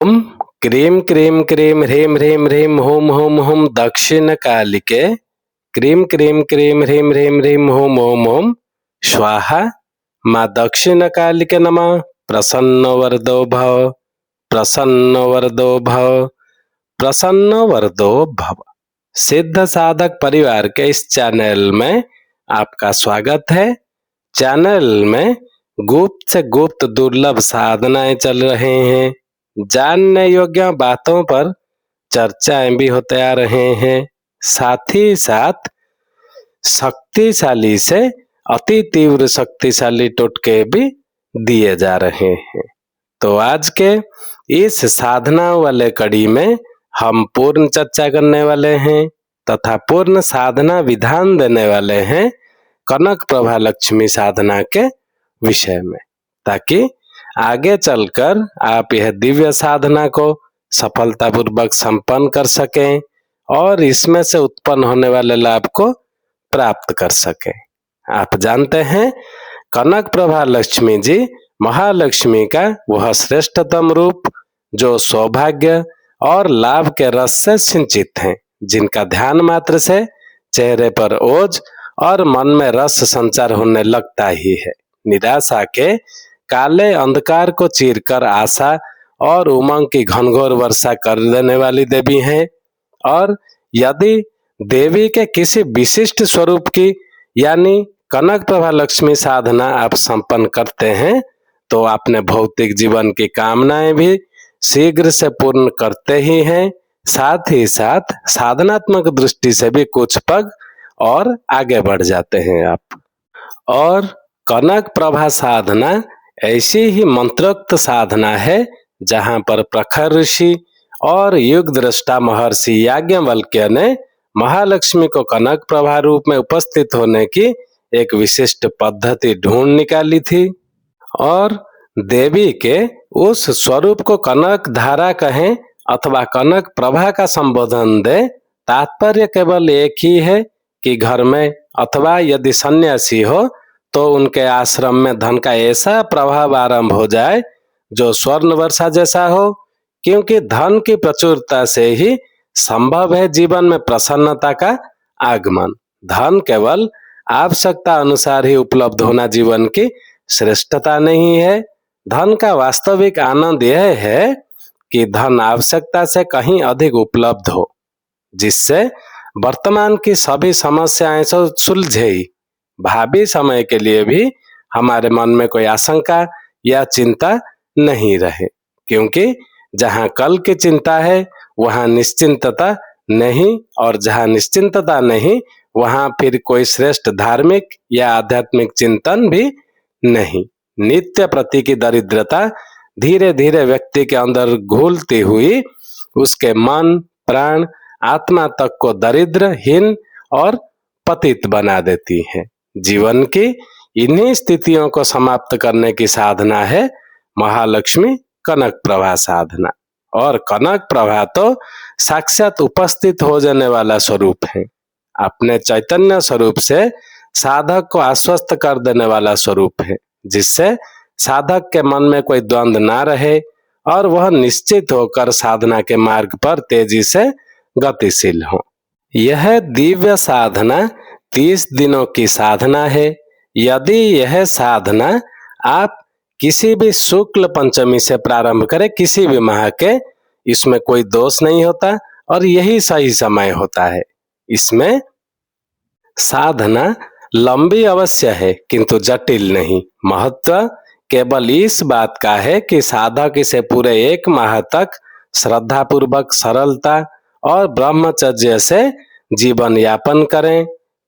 ओम क्रीं क्रीं क्रीं ह्रीं ह्रीं ह्रीं हुं हुं हुं दक्षिणकालिके क्रीं क्रीं क्रीं ह्रीं ह्रीं ह्रीं हुं हुं हुं स्वाहा। माँ दक्षिणकालिके नमः। प्रसन्न वरदो भव, प्रसन्न वरदो भव, प्रसन्न वरदो भव। सिद्ध साधक परिवार के इस चैनल में आपका स्वागत है। चैनल में गुप्त से गुप्त दुर्लभ साधनाएं चल रहे हैं। जानने योग्य बातों पर चर्चाएं भी होते आ रहे हैं। साथ ही साथ शक्तिशाली से अति तीव्र शक्तिशाली टोटके भी दिए जा रहे हैं। तो आज के इस साधना वाले कड़ी में हम पूर्ण चर्चा करने वाले हैं तथा पूर्ण साधना विधान देने वाले हैं कनक प्रभा लक्ष्मी साधना के विषय में, ताकि आगे चलकर आप यह दिव्य साधना को सफलतापूर्वक संपन्न कर सकें और इसमें से उत्पन्न होने वाले लाभ को प्राप्त कर सकें। आप जानते हैं कनक प्रभा लक्ष्मी जी महालक्ष्मी का वह श्रेष्ठतम रूप जो सौभाग्य और लाभ के रस से सिंचित हैं, जिनका ध्यान मात्र से चेहरे पर ओज और मन में रस संचार होने लगता ही है। निराशा के काले अंधकार को चीरकर आशा और उमंग की घनघोर वर्षा कर देने वाली देवी हैं। और यदि देवी के किसी विशिष्ट स्वरूप की यानी कनक प्रभा लक्ष्मी साधना आप संपन्न करते हैं तो आपने भौतिक जीवन की कामनाएं भी शीघ्र से पूर्ण करते ही हैं, साथ ही साथ साधनात्मक दृष्टि से भी कुछ पग और आगे बढ़ जाते हैं आप। और कनक प्रभा साधना ऐसी ही मंत्रोक्त साधना है जहां पर प्रखर ऋषि और युग दृष्टा महर्षि याज्ञवल्क्य ने महालक्ष्मी को कनक प्रभा रूप में उपस्थित होने की एक विशिष्ट पद्धति ढूंढ निकाली थी। और देवी के उस स्वरूप को कनक धारा कहें अथवा कनक प्रभा का संबोधन दे, तात्पर्य केवल एक ही है कि घर में अथवा यदि सन्यासी हो तो उनके आश्रम में धन का ऐसा प्रभाव आरंभ हो जाए जो स्वर्ण वर्षा जैसा हो, क्योंकि धन की प्रचुरता से ही संभव है जीवन में प्रसन्नता का आगमन। धन केवल आवश्यकता अनुसार ही उपलब्ध होना जीवन की श्रेष्ठता नहीं है। धन का वास्तविक आनंद यह है कि धन आवश्यकता से कहीं अधिक उपलब्ध हो, जिससे वर्तमान की सभी समस्याएं सुलझे ही भावी समय के लिए भी हमारे मन में कोई आशंका या चिंता नहीं रहे, क्योंकि जहां कल की चिंता है वहां निश्चिंतता नहीं, और जहां निश्चिंतता नहीं वहां फिर कोई श्रेष्ठ धार्मिक या आध्यात्मिक चिंतन भी नहीं। नित्य प्रति की दरिद्रता धीरे धीरे व्यक्ति के अंदर घुलती हुई उसके मन प्राण आत्मा तक को दरिद्रहीन और पतित बना देती है। जीवन की इन्हीं स्थितियों को समाप्त करने की साधना है महालक्ष्मी कनक प्रभा साधना। और कनक प्रभा तो साक्षात उपस्थित हो जाने वाला स्वरूप है। अपने चैतन्य स्वरूप से साधक को आश्वस्त कर देने वाला स्वरूप है, जिससे साधक के मन में कोई द्वंद्व ना रहे और वह निश्चित होकर साधना के मार्ग पर तेजी से गतिशील हो। यह दिव्य साधना 30 दिनों की साधना है। यदि यह साधना आप किसी भी शुक्ल पंचमी से प्रारंभ करें, किसी भी माह के, इसमें कोई दोष नहीं होता और यही सही समय होता है। इसमें साधना लंबी अवश्य है किंतु जटिल नहीं। महत्व केवल इस बात का है कि साधक इसे पूरे 1 माह तक श्रद्धा पूर्वक सरलता और ब्रह्मचर्य से जीवन यापन करें।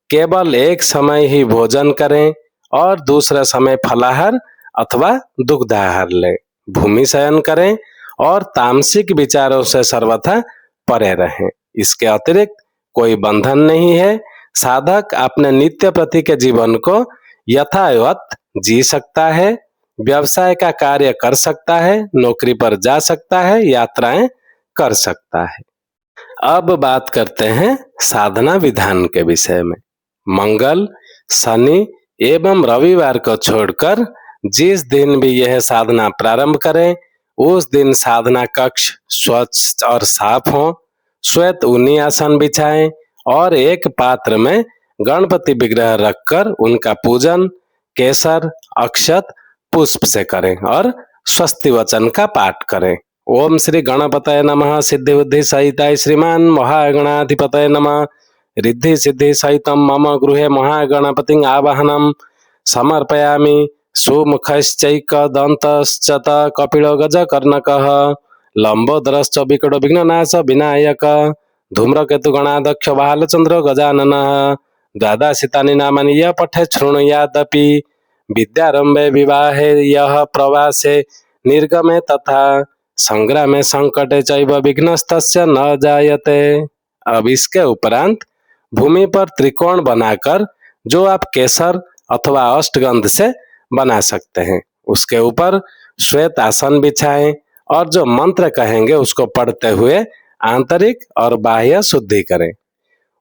केवल एक समय ही भोजन करें और दूसरे समय फलाहार अथवा दुग्धाहार लें। भूमि शयन करें और तामसिक विचारों से सर्वथा परे रहें। इसके अतिरिक्त कोई बंधन नहीं है। साधक अपने नित्य प्रति के जीवन को यथावत जी सकता है, व्यवसाय का कार्य कर सकता है, नौकरी पर जा सकता है, यात्राएं कर सकता है। अब बात करते हैं साधना विधान के विषय में। मंगल, शनि एवं रविवार को छोड़कर जिस दिन भी यह साधना प्रारंभ करें उस दिन साधना कक्ष स्वच्छ और साफ हो, श्वेत ऊनी आसन बिछाएं और एक पात्र में गणपति विग्रह रखकर उनका पूजन केसर, अक्षत, पुष्प से करें और स्वस्ति वचन का पाठ करें। ओम श्री गणपतये नमः। सिद्धि बुद्धि सहिताय श्रीमान महागणाधिपतये नमः। रिद्धि सिद्धि सहितं मम गृहे महागणपतिं आवाहनं समर्पयामि। सुमुखश्चैकदन्तश्च कपिलो गजकर्णकः लंबोदरश्च विकटो विघ्ननाश विनायक धूम्रकेतु गणाध्यक्ष बालचंद्र गजाननः। द्वादशानि नामानि यः पठेत् शृणुयादपि विद्यारंभे विवाहे यः प्रवासे निर्गमे तथा संग्रामे संकटे चैव विघ्नस्तस्य न जायते। अब इसके उपरांत भूमि पर त्रिकोण बनाकर जो आप केसर अथवा अष्टगंध से बना सकते हैं, उसके ऊपर श्वेत आसन बिछाएं और जो मंत्र कहेंगे उसको पढ़ते हुए आंतरिक और बाह्य शुद्धि करें।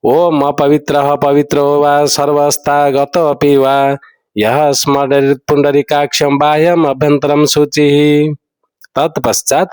ओम अपवित्रः पवित्रो वा सर्वस्थागतोऽपि वा यः स्मरेत् पुंडरीकाक्षं बाह्यम् अभ्यन्तरं शुचिः। तत्पश्चात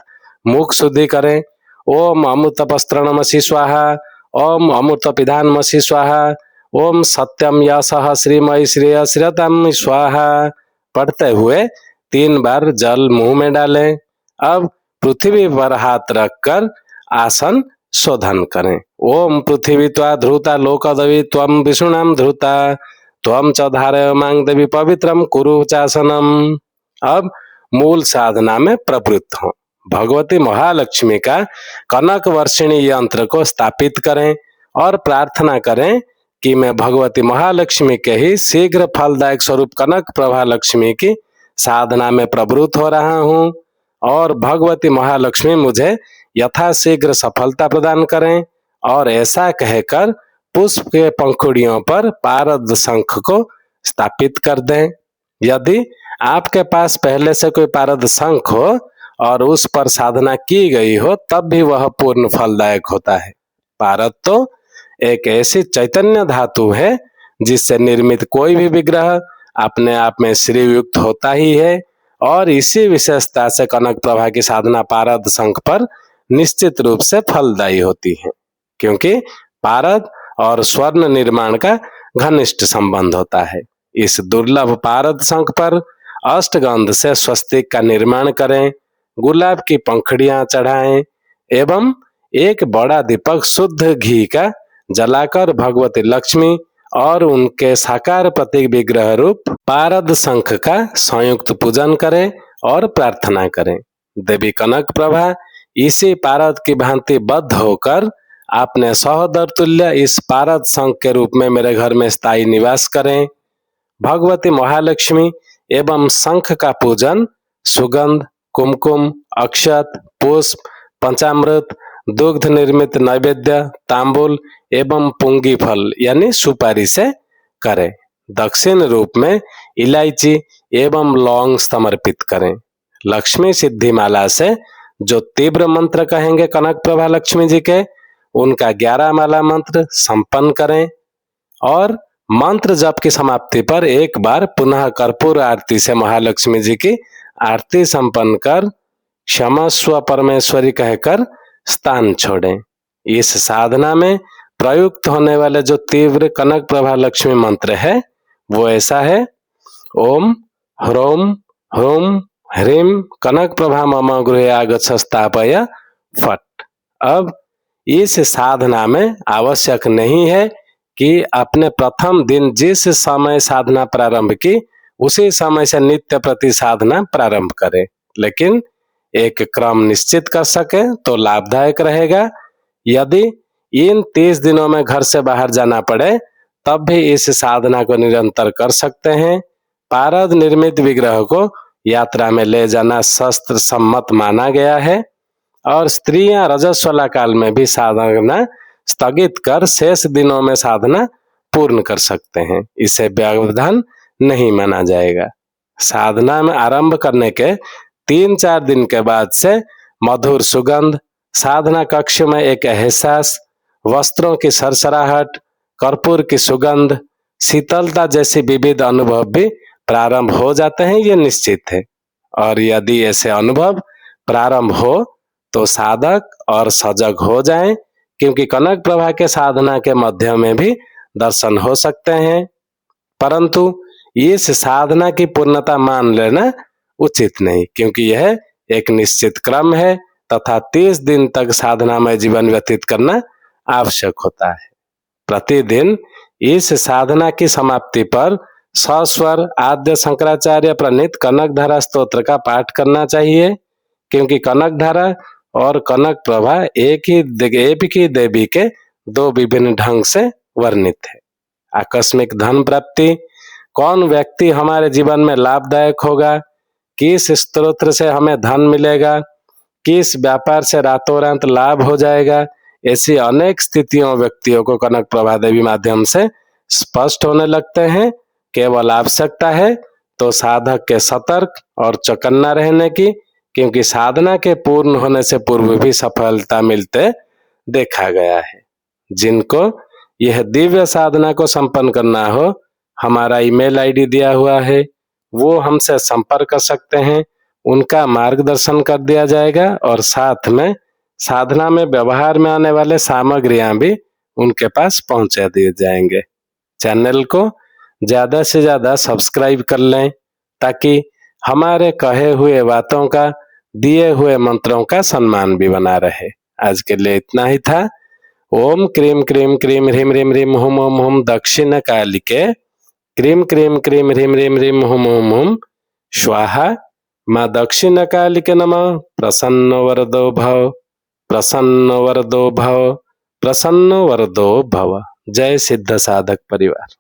मुख शुद्धि करें। ओम अमृतपस्त्रणमसि स्वाहा, ओम अमृतपिधानमसि स्वाहा, ओम सत्यम यशः श्रीमयी श्रेय श्रीयतां स्वाहा पढ़ते हुए 3 बार जल मुंह में डालें। अब पृथ्वी पर हाथ रखकर आसन शोधन करें। ओम पृथ्वी त्वा ध्रुता लोकदेवी त्वं विष्णुनां ध्रुता त्वं च धारय मां देवी पवित्रं कुरु चासनम। अब मूल साधना में प्रवृत्त हों। भगवती महालक्ष्मी का कनक वर्षिणी यंत्र को स्थापित करें और प्रार्थना करें कि मैं भगवती महालक्ष्मी के ही शीघ्र फलदायक स्वरूप कनक प्रभा लक्ष्मी की साधना में प्रवृत्त हो रहा हूँ और भगवती महालक्ष्मी मुझे यथाशीघ्र सफलता प्रदान करें। और ऐसा कहकर पुष्प के पंखुड़ियों पर पारद शंख को स्थापित कर दें। यदि आपके पास पहले से कोई पारद शंख हो और उस पर साधना की गई हो तब भी वह पूर्ण फलदायक होता है। पारद तो एक ऐसी चैतन्य धातु है जिससे निर्मित कोई भी विग्रह अपने आप में श्री युक्त होता ही है और इसी विशेषता से कनक प्रभा की साधना पारद शंख पर निश्चित रूप से फलदायी होती है, क्योंकि पारद और स्वर्ण निर्माण का घनिष्ठ संबंध होता है। इस दुर्लभ पारद शंख पर अष्टगंध से स्वस्तिक का निर्माण करें, गुलाब की पंखुड़ियां चढ़ाएं एवं एक बड़ा दीपक शुद्ध घी का जलाकर भगवती लक्ष्मी और उनके साकार प्रतीक विग्रह रूप पारद शंख का संयुक्त पूजन करें और प्रार्थना करें। देवी कनक प्रभा इसी पारद की भांति बद्ध होकर अपने सहोदर तुल्य इस पारद शंख के रूप में मेरे घर में स्थायी निवास करें। भगवती महालक्ष्मी एवं शंख का पूजन सुगंध, कुमकुम, अक्षत, पुष्प, पंचामृत, दुग्ध निर्मित नैवेद्य, तांबुल एवं पुंगी फल यानी सुपारी से करें। दक्षिण रूप में इलायची एवं लौंग समर्पित करें। लक्ष्मी सिद्धि माला से जो तीव्र मंत्र कहेंगे कनक प्रभा लक्ष्मी जी के, उनका 11 माला मंत्र संपन्न करें और मंत्र जप की समाप्ति पर एक बार पुनः कर्पूर आरती से महालक्ष्मी जी की आरती संपन्न कर क्षमस्व परमेश्वरी कहकर स्थान छोड़ें। इस साधना में प्रयुक्त होने वाले जो तीव्र कनक प्रभा लक्ष्मी मंत्र है वो ऐसा है: ओम ह्रौम ह्रौम ह्रीम कनक प्रभा मम गृहे आगच्छ स्थापय फट। अब इस साधना में आवश्यक नहीं है कि अपने प्रथम दिन जिस समय साधना प्रारंभ की उसी समय से नित्य प्रति साधना प्रारंभ करें, लेकिन एक क्रम निश्चित कर सके तो लाभदायक रहेगा। यदि इन 30 दिनों में घर से बाहर जाना पड़े तब भी इस साधना को निरंतर कर सकते हैं। पारद निर्मित विग्रह को यात्रा में ले जाना शास्त्र सम्मत माना गया है और स्त्रियां रजस्वला काल में भी साधना स्थगित कर शेष दिनों में साधना पूर्ण कर सकते हैं। इसे व्यवधान नहीं माना जाएगा। साधना में आरंभ करने के 3-4 दिन के बाद से मधुर सुगंध, साधना कक्ष में एक एहसास, वस्त्रों की सरसराहट, कर्पूर की सुगंध, शीतलता जैसी विविध अनुभव भी प्रारंभ हो जाते हैं, ये निश्चित है। और यदि ऐसे अनुभव प्रारंभ हो तो साधक और सजग हो जाएं, क्योंकि कनक प्रभा के साधना के मध्य में भी दर्शन हो सकते हैं, परंतु इस साधना की पूर्णता मान लेना उचित नहीं, क्योंकि यह एक निश्चित क्रम है तथा 30 दिन तक साधनामय जीवन व्यतीत करना आवश्यक होता है। प्रतिदिन इस साधना की समाप्ति पर सस्वर आद्य शंकराचार्य प्रणीत कनक धारा स्तोत्र का पाठ करना चाहिए, क्योंकि कनक धारा और कनक प्रभा एक ही देवी के दो विभिन्न ढंग से वर्णित है। आकस्मिक धन प्राप्ति, कौन व्यक्ति हमारे जीवन में लाभदायक होगा, किस स्तोत्र से हमें धन मिलेगा, किस व्यापार से रातों रात लाभ हो जाएगा, ऐसी अनेक स्थितियों व्यक्तियों को कनक प्रभा देवी माध्यम से स्पष्ट होने लगते हैं। केवल आवश्यकता है तो साधक के सतर्क और चौकन्ना रहने की, क्योंकि साधना के पूर्ण होने से पूर्व भी सफलता मिलते देखा गया है। जिनको यह दिव्य साधना को संपन्न करना हो, हमारा ईमेल आईडी दिया हुआ है, वो हमसे संपर्क कर सकते हैं, उनका मार्गदर्शन कर दिया जाएगा और साथ में साधना में व्यवहार में आने वाले सामग्रियां भी उनके पास पहुंचा दिए जाएंगे। चैनल को ज्यादा से ज्यादा सब्सक्राइब कर लें, ताकि हमारे कहे हुए बातों का, दिए हुए मंत्रों का सम्मान भी बना रहे। आज के लिए इतना ही था। ओम क्रीम क्रीम क्रीम ह्रीम ह्रीम ह्रीम हुम हुम हुम दक्षिण कालिके क्रीम क्रीम क्रीम ह्रीम ह्रीम ह्रीम हुम हुम हुम स्वाहा। माँ दक्षिण कालिके नमः। प्रसन्न वरदो भव, प्रसन्न वरदो भव, प्रसन्न वरदो भव। जय सिद्ध साधक परिवार।